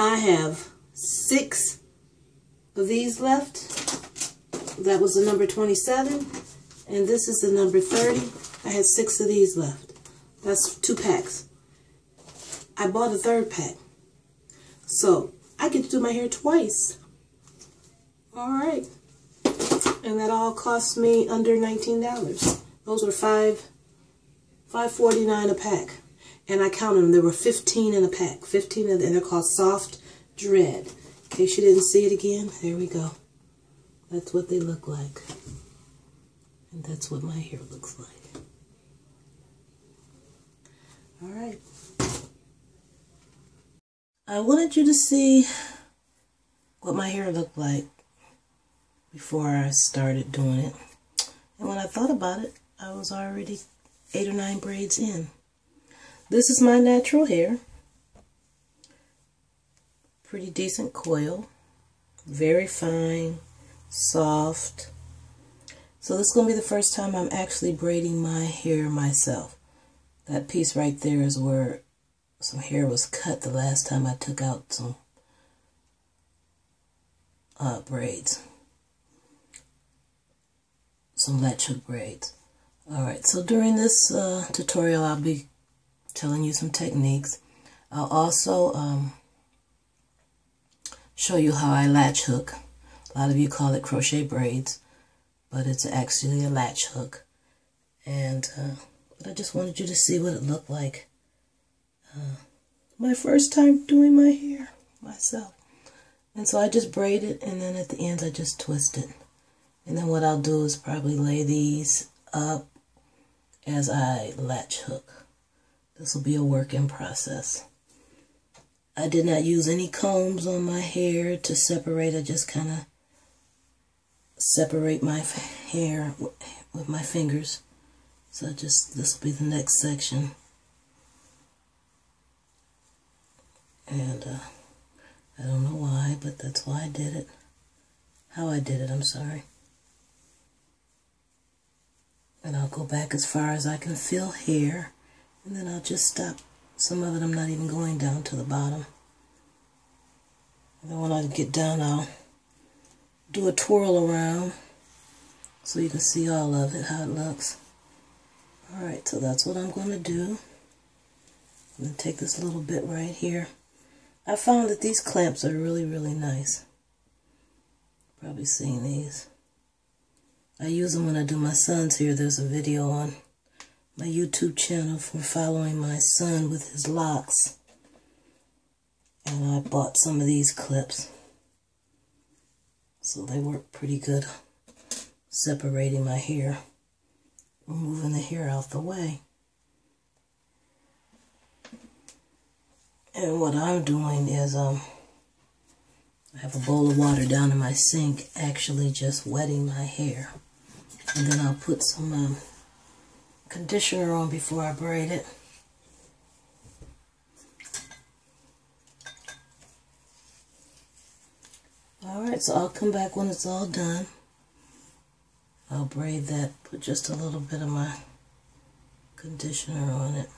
I have 6 of these left. That was the number 27, and this is the number 30. I had 6 of these left. That's 2 packs. I bought a 3rd pack, so I get to do my hair twice. All right, and that all cost me under $19. Those were $5.49 a pack, and I counted them. There were 15 in a pack. 15, and they're called Soft Dread. In case you didn't see it again, there we go. That's what they look like, and that's what my hair looks like. All right. I wanted you to see what my hair looked like before I started doing it. And when I thought about it, I was already 8 or 9 braids in. This is my natural hair. Pretty decent coil. Very fine, soft. So this is going to be the first time I'm actually braiding my hair myself. That piece right there is where some hair was cut the last time I took out some braids. Some latch hook braids. Alright, so during this tutorial I'll be telling you some techniques. I'll also show you how I latch hook. A lot of you call it crochet braids, but it's actually a latch hook. And but I just wanted you to see what it looked like. My first time doing my hair myself. And so I just braid it, and then at the ends I just twist it. And then what I'll do is probably lay these up as I latch hook. This will be a work in process. I did not use any combs on my hair to separate. I just kind of separate my hair with my fingers. So just, this will be the next section. And I don't know why, but that's why I did it. How I did it, I'm sorry. And I'll go back as far as I can feel hair, and then I'll just stop. Some of it I'm not even going down to the bottom. And then when I get down, I'll do a twirl around so you can see all of it, how it looks. Alright, so that's what I'm going to do. I'm going to take this little bit right here. I found that these clamps are really, really nice. Probably seen these. I use them when I do my son's hair. There's a video on my YouTube channel for following my son with his locks. And I bought some of these clips. So they work pretty good separating my hair, moving the hair out the way. And what I'm doing is I have a bowl of water down in my sink, actually just wetting my hair. And then I'll put some conditioner on before I braid it. Alright, so I'll come back when it's all done. I'll braid that, put just a little bit of my conditioner on it.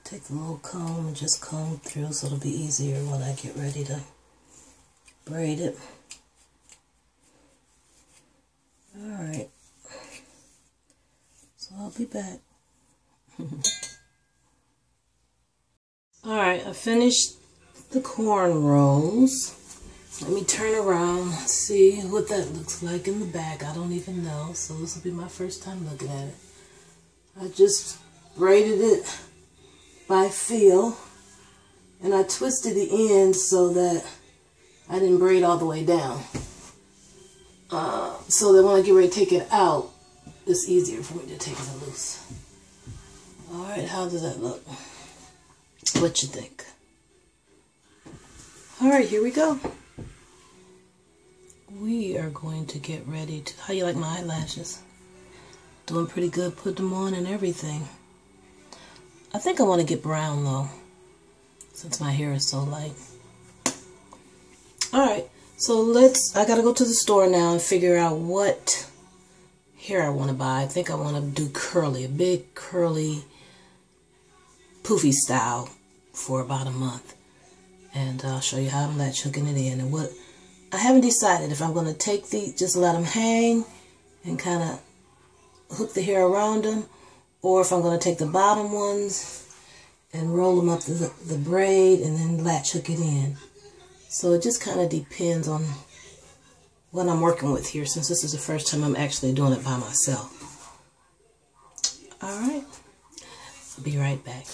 Take the little comb and just comb through so it'll be easier when I get ready to braid it. Alright, so I'll be back. Alright, I finished the cornrows. Let me turn around, see what that looks like in the back. I don't even know, so this will be my first time looking at it. I just braided it by feel, and I twisted the ends so that I didn't braid all the way down. So that when I get ready to take it out, it's easier for me to take it loose. Alright, how does that look? What you think? Alright, here we go. We are going to get ready to... How you like my eyelashes? Doing pretty good, put them on and everything. I think I want to get brown though, since my hair is so light. Alright, so I gotta go to the store now and figure out what hair I want to buy. I think I want to do curly, a big curly poofy style for about a month. And I'll show you how I'm latch hooking it in. And what I haven't decided if I'm going to take just let them hang and kind of hook the hair around them, or if I'm going to take the bottom ones and roll them up the braid and then latch hook it in. So it just kind of depends on what I'm working with here, since this is the first time I'm actually doing it by myself. Alright, I'll be right back.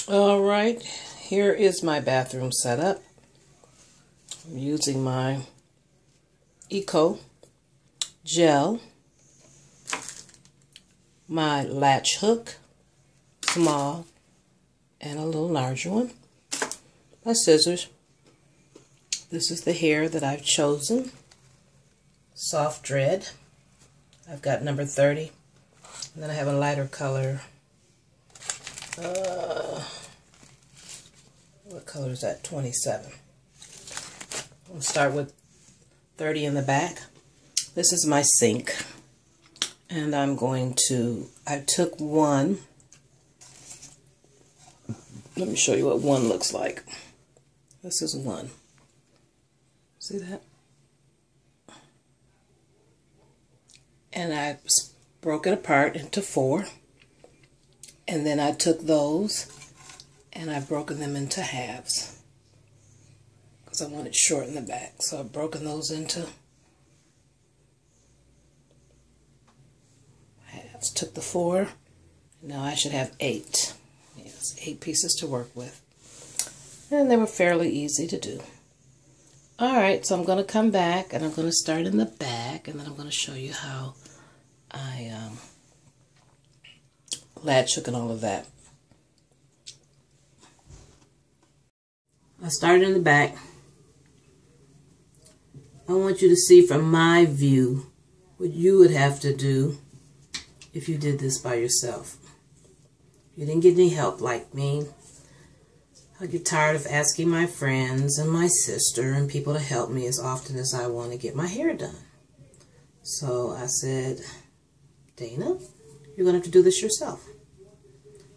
Alright, here is my bathroom setup. I'm using my Eco gel, my latch hook, small, and a little larger one, my scissors. This is the hair that I've chosen, soft dread. I've got number 30, and then I have a lighter color. What color is that? 27. We'll start with 30 in the back. This is my sink, and I'm going to, I took one. Let me show you what one looks like. This is one. See that? And I broke it apart into 4. And then I took those and I've broken them into halves because I want it short in the back. So I've broken those into halves. Took the 4. Now I should have 8. Yes, 8 pieces to work with. And they were fairly easy to do. Alright, so I'm going to come back and I'm going to start in the back, and then I'm going to show you how I latch hook and all of that. I started in the back. I want you to see from my view what you would have to do if you did this by yourself. You didn't get any help like me. I get tired of asking my friends and my sister and people to help me as often as I want to get my hair done. So I said, Dana, you're going to have to do this yourself.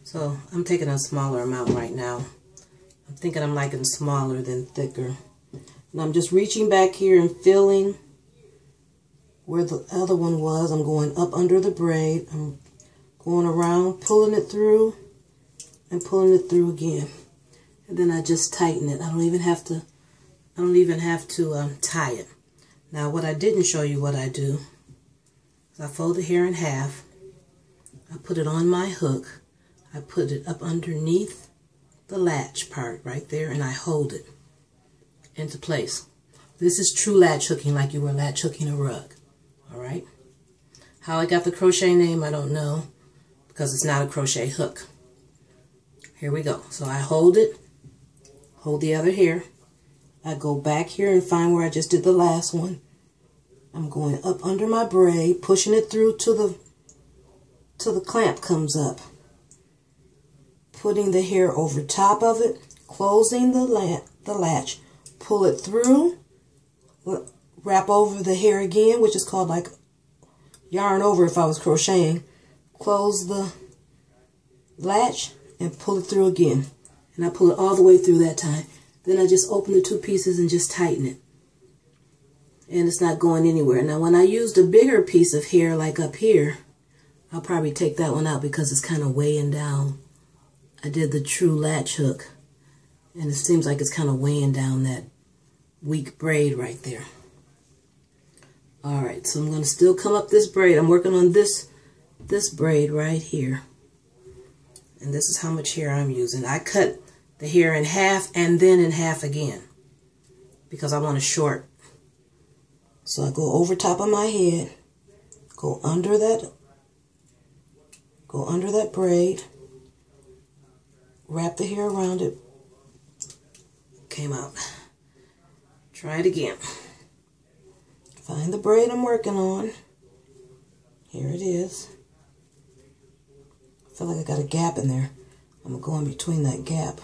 So I'm taking a smaller amount right now. I'm thinking I'm liking smaller than thicker. And I'm just reaching back here and feeling where the other one was. I'm going up under the braid. I'm going around, pulling it through, and pulling it through again. And then I just tighten it. I don't even have to tie it. Now what I didn't show you what I do is I fold the hair in half. I put it on my hook. I put it up underneath the latch part right there, and I hold it into place. This is true latch hooking, like you were latch hooking a rug. Alright? How I got the crochet name, I don't know, because it's not a crochet hook. Here we go. So I hold it. Hold the other hair. I go back here and find where I just did the last one. I'm going up under my braid, pushing it through till the clamp comes up. Putting the hair over top of it, closing the latch, pull it through, wrap over the hair again, which is called like yarn over if I was crocheting. Close the latch and pull it through again. And I pull it all the way through that time. Then I just open the 2 pieces and just tighten it. And it's not going anywhere. Now when I used a bigger piece of hair like up here, I'll probably take that one out because it's kind of weighing down. I did the true latch hook. And it seems like it's kind of weighing down that weak braid right there. Alright, so I'm going to still come up this braid. I'm working on this braid right here. And this is how much hair I'm using. I cut the hair in half and then in half again because I want it short. So I go over top of my head, go under that braid, wrap the hair around it. Came out. Try it again. Find the braid I'm working on. Here it is. I feel like I got a gap in there. I'm going to go in between that gap.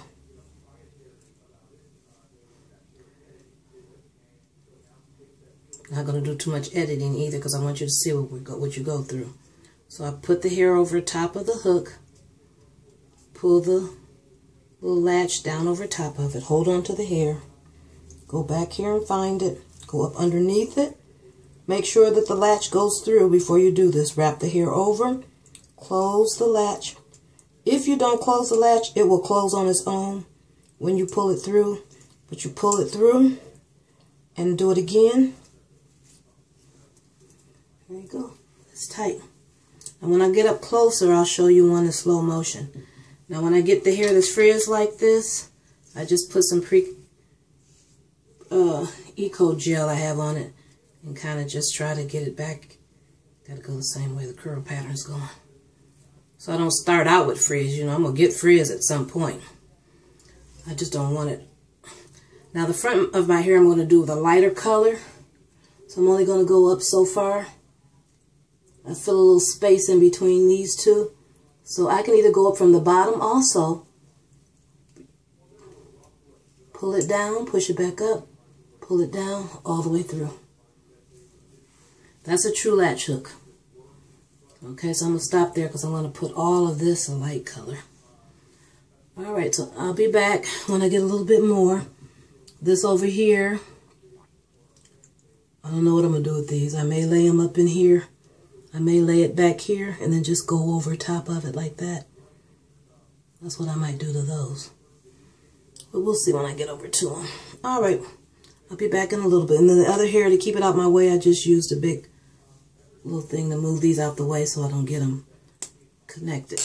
Not going to do too much editing either because I want you to see what you go through. So I put the hair over top of the hook, pull the little latch down over top of it, hold on to the hair, go back here and find it, go up underneath it. Make sure that the latch goes through before you do this. Wrap the hair over, close the latch. If you don't close the latch, it will close on its own when you pull it through. But you pull it through and do it again. There you go. It's tight. And when I get up closer, I'll show you one in slow motion. Now when I get the hair that's frizzed like this, I just put some Eco gel I have on it and kind of just try to get it back. Gotta go the same way the curl pattern's going. So I don't start out with frizz, you know, I'm gonna get frizz at some point. I just don't want it. Now the front of my hair I'm gonna do with a lighter color. So I'm only gonna go up so far. I feel a little space in between these two. So I can either go up from the bottom also, pull it down, push it back up, pull it down all the way through. That's a true latch hook. Okay, so I'm going to stop there because I'm going to put all of this a light color. Alright, so I'll be back when I get a little bit more. This over here, I don't know what I'm going to do with these. I may lay them up in here. I may lay it back here and then just go over top of it like that. That's what I might do to those. But we'll see when I get over to them. Alright, I'll be back in a little bit. And then the other hair, to keep it out my way, I just used a big little thing to move these out the way so I don't get them connected.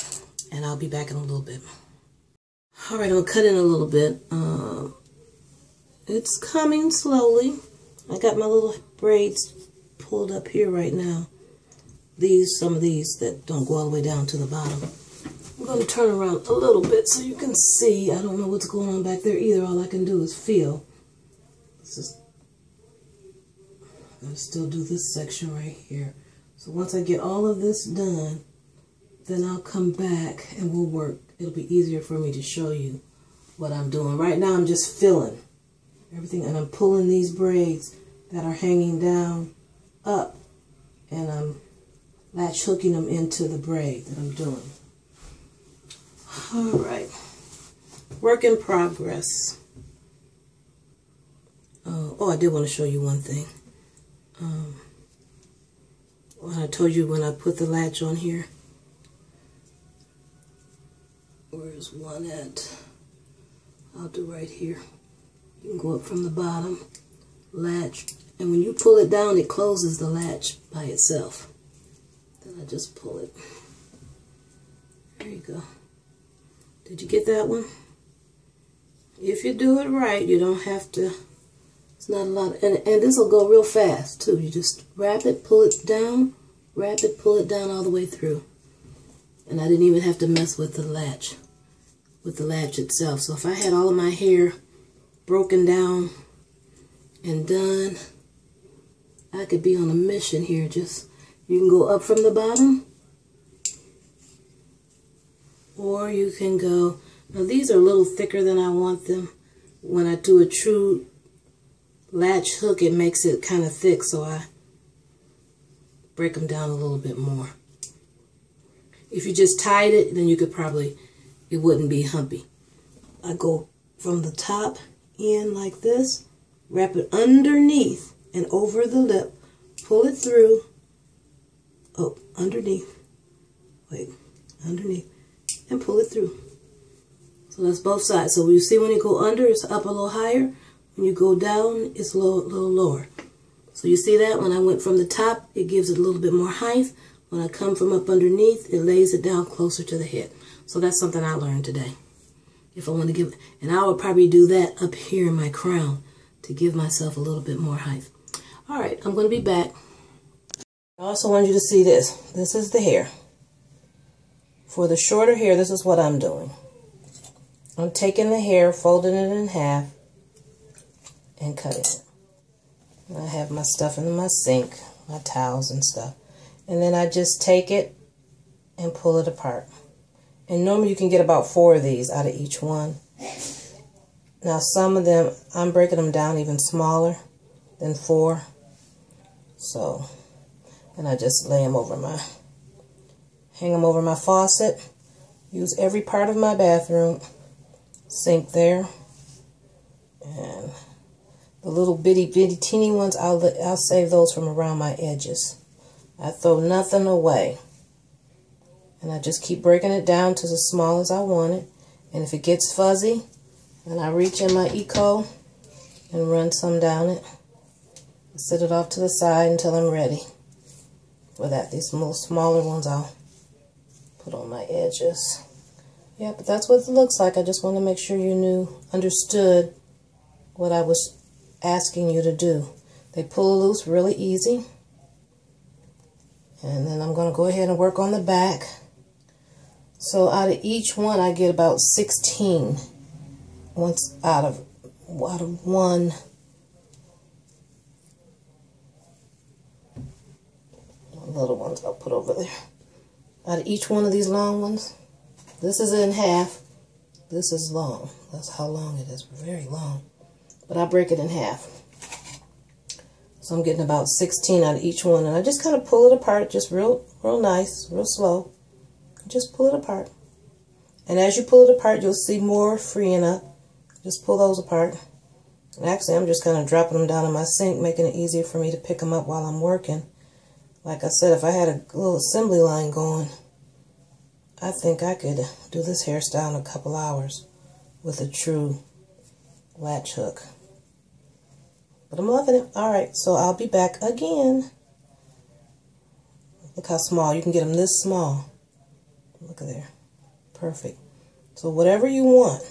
And I'll be back in a little bit. Alright, I'm going to cut in a little bit. It's coming slowly. I got my little braids pulled up here right now. Some of these that don't go all the way down to the bottom. I'm going to turn around a little bit so you can see. I don't know what's going on back there either. All I can do is feel. I'm going to still do this section right here. So once I get all of this done, then I'll come back and we'll work. It'll be easier for me to show you what I'm doing. Right now I'm just filling everything and I'm pulling these braids that are hanging down up and I'm latch hooking them into the braid that I'm doing. Alright, work in progress. Oh, I did want to show you one thing. When I told you when I put the latch on here. Where's one at? I'll do right here. You can go up from the bottom, latch, and when you pull it down, it closes the latch by itself. Then I just pull it. There you go. Did you get that one? If you do it right, you don't have to, it's not a lot, and this will go real fast too. You just wrap it, pull it down, wrap it, pull it down all the way through. And I didn't even have to mess with the latch itself. So if I had all of my hair broken down and done, I could be on a mission here. Just, you can go up from the bottom, or you can go, now these are a little thicker than I want them. When I do a true latch hook, it makes it kind of thick, so I break them down a little bit more. If you just tied it, then you could probably, it wouldn't be humpy. I go from the top in like this, wrap it underneath and over the lip, pull it through, oh, underneath, wait, underneath, and pull it through. So that's both sides. So you see when you go under, it's up a little higher. When you go down, it's a little lower. So you see that when I went from the top, it gives it a little bit more height. When I come from up underneath, it lays it down closer to the head. So that's something I learned today. If I want to give, and I would probably do that up here in my crown to give myself a little bit more height. All right, I'm going to be back. I also want you to see this. This is the hair. For the shorter hair, this is what I'm doing. I'm taking the hair, folding it in half, and cutting it. I have my stuff in my sink, my towels and stuff. And then I just take it and pull it apart. And normally you can get about 4 of these out of each one. Now some of them, I'm breaking them down even smaller than 4. So, and I just lay them over my hang them over my faucet, use every part of my bathroom, sink there, and the little bitty teeny ones, I'll save those from around my edges. I throw nothing away. And I just keep breaking it down to as small as I want it. And if it gets fuzzy, then I reach in my Eco and run some down it. Set it off to the side until I'm ready for that. These little smaller ones I'll put on my edges. Yeah, but that's what it looks like. I just want to make sure you understood what I was asking you to do. They pull loose really easy. And then I'm going to go ahead and work on the back. So out of each one, I get about 16. Once out of one. Little ones I'll put over there. Out of each one of these long ones, this is in half. This is long. That's how long it is. Very long. But I break it in half. So I'm getting about 16 out of each one. And I just kind of pull it apart, just real nice, real slow. Just pull it apart. And as you pull it apart, you'll see more freeing up. Just pull those apart. And actually, I'm just kind of dropping them down in my sink, making it easier for me to pick them up while I'm working. Like I said, if I had a little assembly line going, I think I could do this hairstyle in a couple hours with a true latch hook. But I'm loving it. Alright, so I'll be back again. Look how small. You can get them this small. Look at there. Perfect. So whatever you want,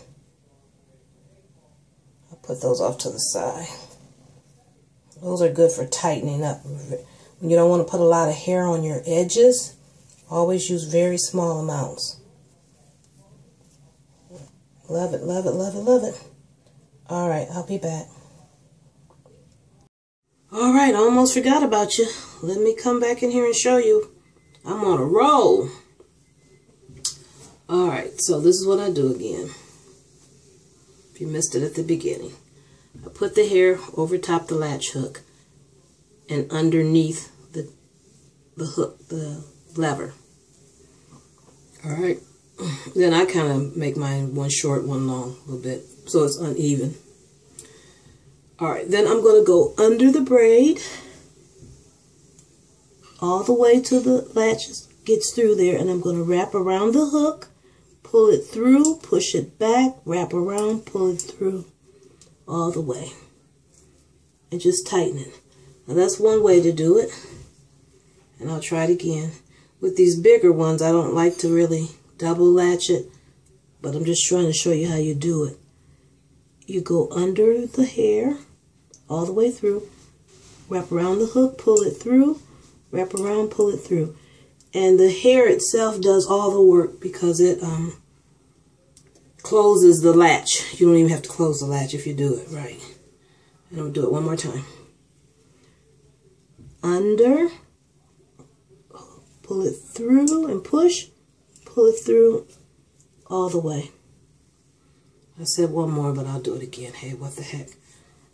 I'll put those off to the side. Those are good for tightening up. When you don't want to put a lot of hair on your edges, always use very small amounts. Love it, love it, love it, love it. Alright, I'll be back. Alright, I almost forgot about you. Let me come back in here and show you. I'm on a roll. Alright, so this is what I do again. If you missed it at the beginning. I put the hair over top the latch hook and underneath the hook, the lever. Alright. Then I kind of make mine one short, one long a little bit, so it's uneven. Alright, then I'm going to go under the braid all the way till the latch gets through there, and I'm going to wrap around the hook, pull it through, push it back, wrap around, pull it through all the way, and just tighten it. Now that's one way to do it, and I'll try it again. With these bigger ones, I don't like to really double latch it, but I'm just trying to show you how you do it. You go under the hair all the way through, wrap around the hook, pull it through, wrap around, pull it through. And the hair itself does all the work because it closes the latch. You don't even have to close the latch if you do it right. And I'll do it one more time. Under, pull it through and push, pull it through all the way. I said one more, but I'll do it again. Hey, what the heck.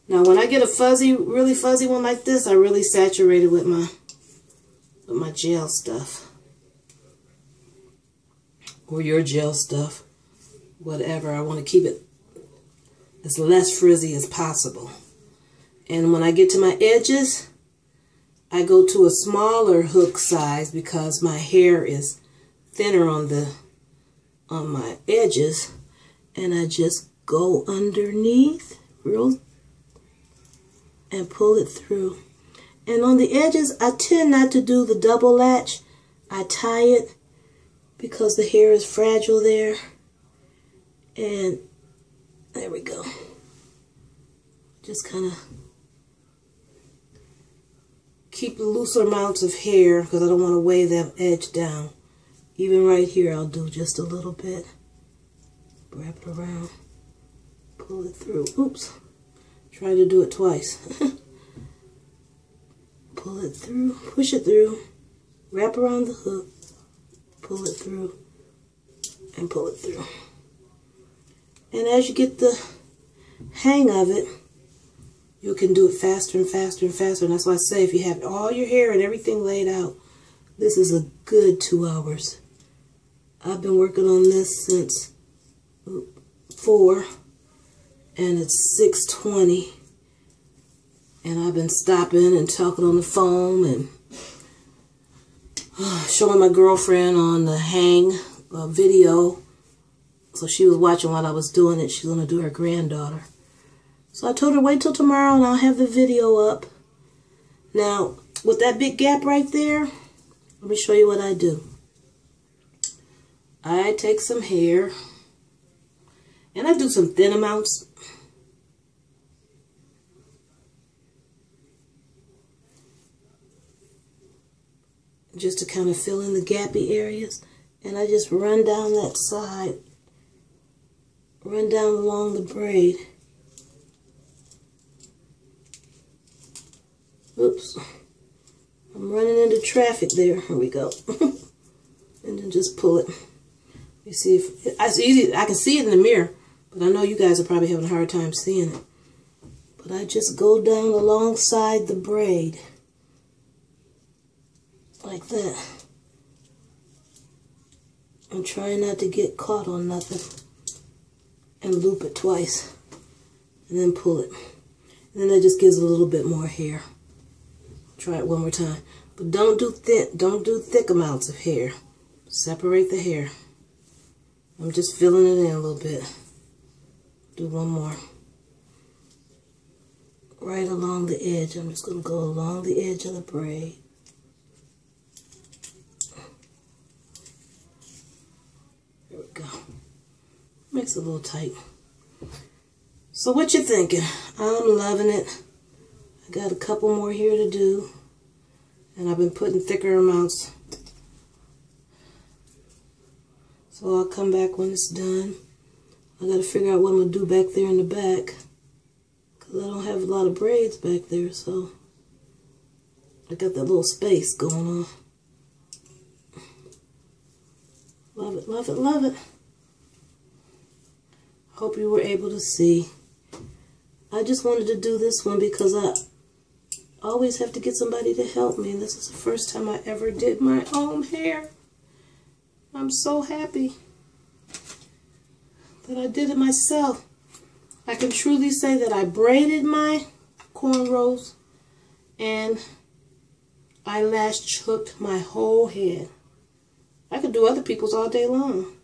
Now, when I get a fuzzy, really fuzzy one like this, I really saturate it with my gel stuff. Or your gel stuff. Whatever. I want to keep it as less frizzy as possible. And when I get to my edges, I go to a smaller hook size because my hair is thinner on my edges. And I just go underneath real and pull it through. And on the edges, I tend not to do the double latch. I tie it because the hair is fragile there. And there we go. Just kind of keep looser amounts of hair because I don't want to weigh that edge down. Even right here, I'll do just a little bit. Wrap it around, pull it through. Oops, try to do it twice. Pull it through, push it through, wrap around the hook, pull it through, and pull it through. And as you get the hang of it, you can do it faster and faster and faster. And that's why I say if you have all your hair and everything laid out, this is a good 2 hours. I've been working on this since 4, and it's 6:20, and I've been stopping and talking on the phone and showing my girlfriend on the hang video. So she was watching while I was doing it. She's going to do her granddaughter. So I told her wait till tomorrow and I'll have the video up. Now, with that big gap right there, let me show you what I do. I take some hair and I do some thin amounts. Just to kind of fill in the gappy areas. And I just run down that side. Run down along the braid. Oops. I'm running into traffic there. Here we go. And then just pull it. You see if it's easy. I can see it in the mirror, but I know you guys are probably having a hard time seeing it. But I just go down alongside the braid. Like that. I'm trying not to get caught on nothing. And loop it twice. And then pull it. And then that just gives a little bit more hair. Try it one more time. But don't do thick amounts of hair. Separate the hair. I'm just filling it in a little bit. Do one more. Right along the edge. I'm just going to go along the edge of the braid. There we go. Makes it a little tight. So what you thinking? I'm loving it. I got a couple more here to do. And I've been putting thicker amounts. So I'll come back when it's done. I got to figure out what I'm going to do back there in the back. Because I don't have a lot of braids back there. So I got that little space going on. Love it, love it, love it. Hope you were able to see. I just wanted to do this one because I always have to get somebody to help me. And this is the first time I ever did my own hair. I'm so happy that I did it myself. I can truly say that I braided my cornrows and I latch hooked my whole head. I could do other people's all day long.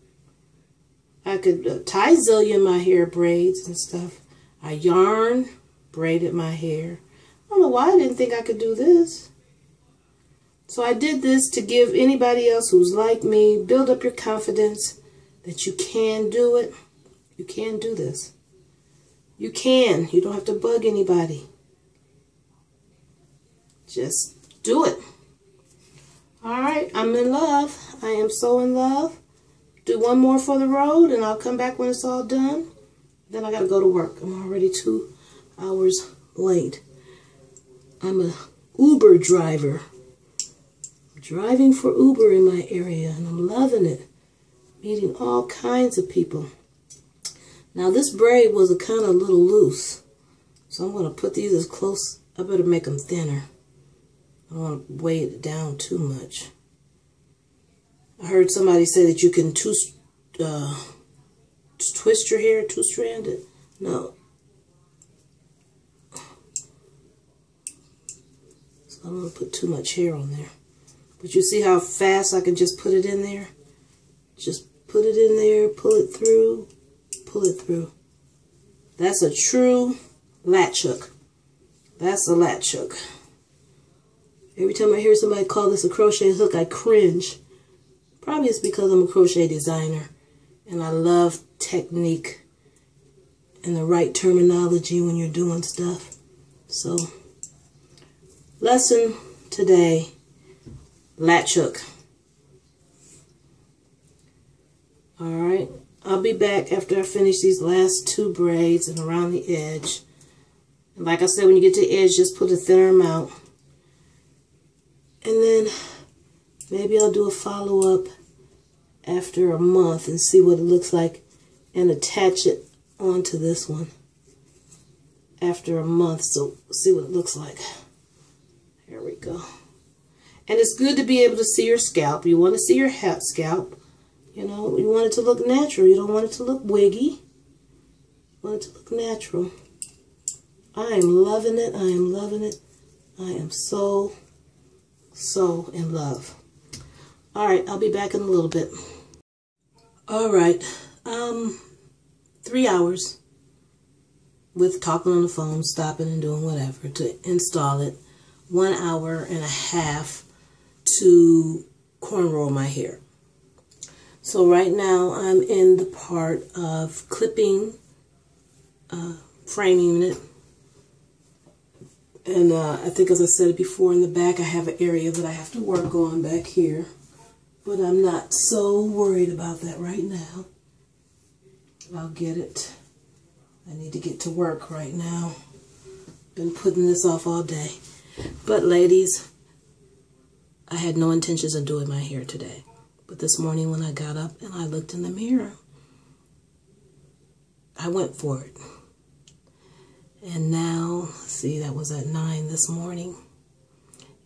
I could tie zillion my hair braids and stuff. I yarn, braided my hair. I don't know why I didn't think I could do this. So I did this to give anybody else who's like me, build up your confidence that you can do it. You can do this. You can. You don't have to bug anybody. Just do it. Alright, I'm in love. I am so in love. Do one more for the road and I'll come back when it's all done. Then I gotta go to work. I'm already 2 hours late. I'm a Uber driver. I'm driving for Uber in my area and I'm loving it. Meeting all kinds of people. Now this braid was a kind of little loose. So I'm going to put these as close. I better make them thinner. I don't want to weigh it down too much. I heard somebody say that you can twist your hair two-stranded. No. So I don't want to put too much hair on there. But you see how fast I can just put it in there? Just put it in there, pull it through, pull it through. That's a true latch hook. That's a latch hook. Every time I hear somebody call this a crochet hook, I cringe. Probably it's because I'm a crochet designer and I love technique and the right terminology when you're doing stuff. So, lesson today, latch hook. Alright, I'll be back after I finish these last 2 braids and around the edge. And like I said, when you get to the edge, just put a thinner amount. And then maybe I'll do a follow-up after a month and see what it looks like and attach it onto this one after a month, so see what it looks like. Here we go. And it's good to be able to see your scalp. You want to see your scalp. You know, you want it to look natural. You don't want it to look wiggy. You want it to look natural. I am loving it. I am loving it. I am so in love. All right, I'll be back in a little bit. All right, 3 hours with talking on the phone, stopping and doing whatever to install it. 1 hour and a half to cornrow my hair. So right now I'm in the part of clipping, framing it. And I think, as I said it before, in the back I have an area that I have to work on back here. But I'm not so worried about that right now. I'll get it. I need to get to work right now. Been putting this off all day. But ladies, I had no intentions of doing my hair today. But this morning when I got up and I looked in the mirror, I went for it. And now, see, that was at 9 this morning.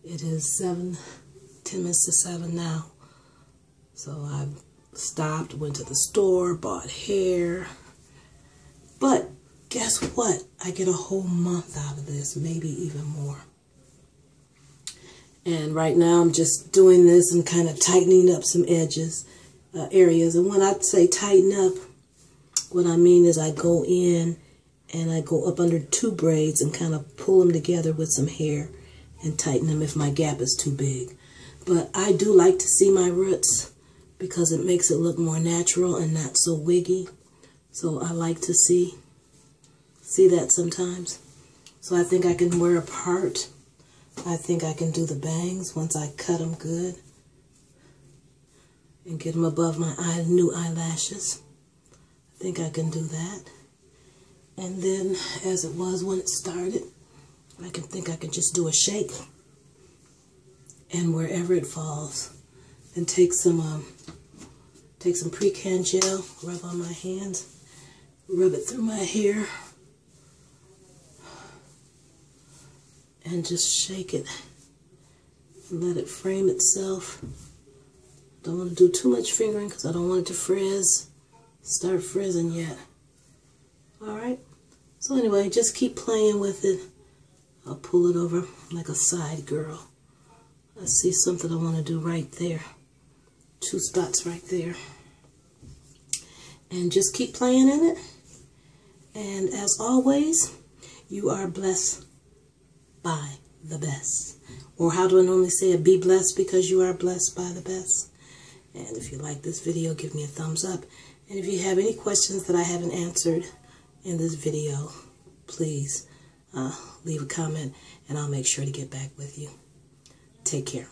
It is 10 minutes to 7 now. So I stopped, went to the store, bought hair. But guess what? I get a whole month out of this, maybe even more. And right now I'm just doing this and kind of tightening up some edges, areas. And when I say tighten up, what I mean is I go in and I go up under 2 braids and kind of pull them together with some hair and tighten them if my gap is too big. But I do like to see my roots because it makes it look more natural and not so wiggy. So I like to see that sometimes. So I think I can wear a part. I think I can do the bangs once I cut them good and get them above my new eyelashes. I think I can do that. And then, as it was when it started, I think I can just do a shake. And wherever it falls, and take some pre-can gel, rub on my hands, rub it through my hair, and just shake it and let it frame itself. Don't want to do too much fingering because I don't want it to start frizzing yet. Alright, so anyway, just keep playing with it. I'll pull it over like a side girl. I see something I want to do right there. 2 spots right there. And just keep playing in it. And as always, you are blessed by the best. Or how do I normally say it? Be blessed because you are blessed by the best. And if you like this video, give me a thumbs up. And if you have any questions that I haven't answered in this video, please leave a comment and I'll make sure to get back with you. Take care.